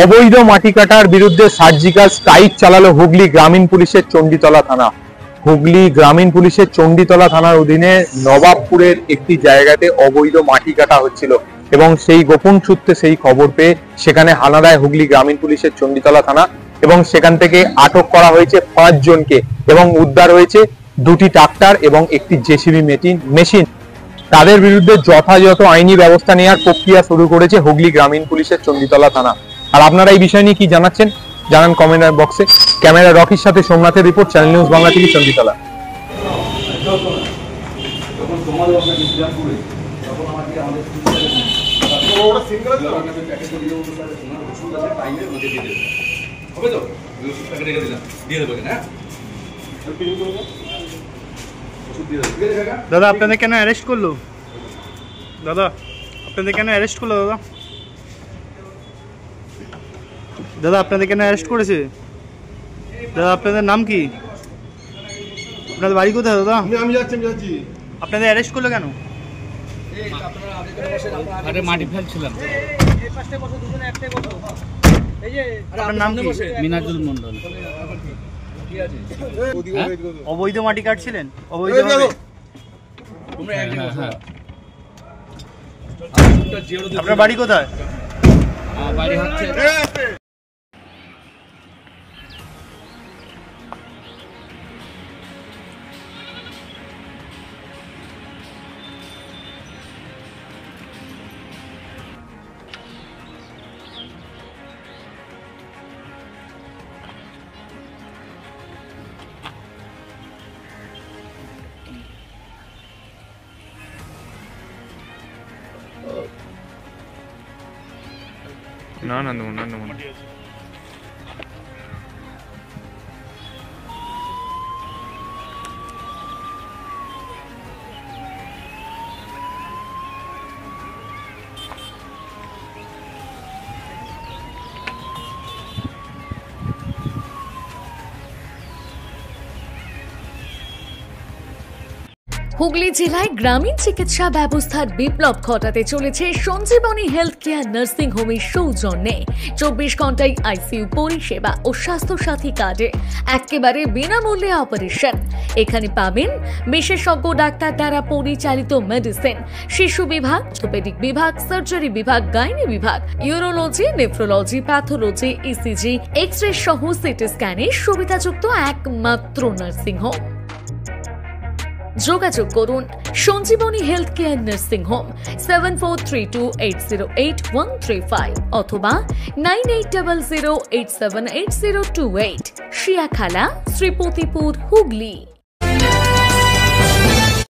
অবৈধ মাটি কাটার বিরুদ্ধে সার্জিক্যাল স্ট্রাইক চালালো হুগলি গ্রামীণ পুলিশের চণ্ডীতলা থানা। হুগলি গ্রামীণ পুলিশের চণ্ডীতলা থানার অধীনে নবাবপুরের একটি জায়গাতে অবৈধ মাটি কাটা হচ্ছিল এবং সেই গোপন সূত্রে সেই খবর পেয়ে সেখানে হানা দেয় হুগলি গ্রামীণ পুলিশের চণ্ডীতলা থানা এবং সেখান থেকে আটক করা হয়েছে 5 জনকে এবং উদ্ধার হয়েছে 2টি ট্রাক্টর এবং একটি জেসিবি মেশিন। তাদের বিরুদ্ধে যথাযথ আইনি ব্যবস্থা নেওয়ার প্রক্রিয়া শুরু করেছে হুগলি গ্রামীণ পুলিশের চণ্ডীতলা থানা। আর আপনারা এই বিষয় নিয়ে কি জানাচ্ছেন জানান কমেন্ট বক্সে। ক্যামেরা রকির সাথে সোমনাথের report, channel news Bangla TV, Chanditala. দাদা আপনাদের কেন অ্যারেস্ট করলো? দাদা আপনাদের কেন অ্যারেস্ট করলো? দাদা দাদা আপনাদের কেন অ্যারেস্ট করেছে? দাদা আপনাদের নাম কি? আপনাদের বাড়ি কোথায়? দাদা আমি যাচ্ছি। আপনাদের অ্যারেস্ট করলো কেন? আরে মাটি ফেলছিলাম। আপনার নাম কি? মিনাজুল মন্ডল। অবৈধ মাটি কাটছিলেন? অবৈধ আপনার বাড়ি কোথায়? বাড়ি হচ্ছে না। হুগলি জেলায় গ্রামীণ চিকিৎসা ব্যবস্থার বিপ্লব ঘটাতে চলেছে সঞ্জীবনী হেলথ কেয়ার নার্সিং হোমের সৌজন্যে 24 ঘন্টায় আইসিইউ পরিষেবা ও স্বাস্থ্যসাথী কার্ডে একেবারে বিনামূল্যে অপারেশন। এখানে পাবেন বিশেষজ্ঞ ডাক্তার দ্বারা পরিচালিত মেডিসিন, শিশু বিভাগ, অর্থোপেডিক বিভাগ, সার্জারি বিভাগ, গাইনি বিভাগ, urology, nephrology, pathology, ECG, X-ray সহ সিটি স্ক্যানের সুবিধাযুক্ত একমাত্র নার্সিং হোম। যোগাযোগ করুন Sanjeevani health care nursing home 7432808135 অথবা 9800878028, শিয়াখালা, শ্রীপতিপুর, হুগলি।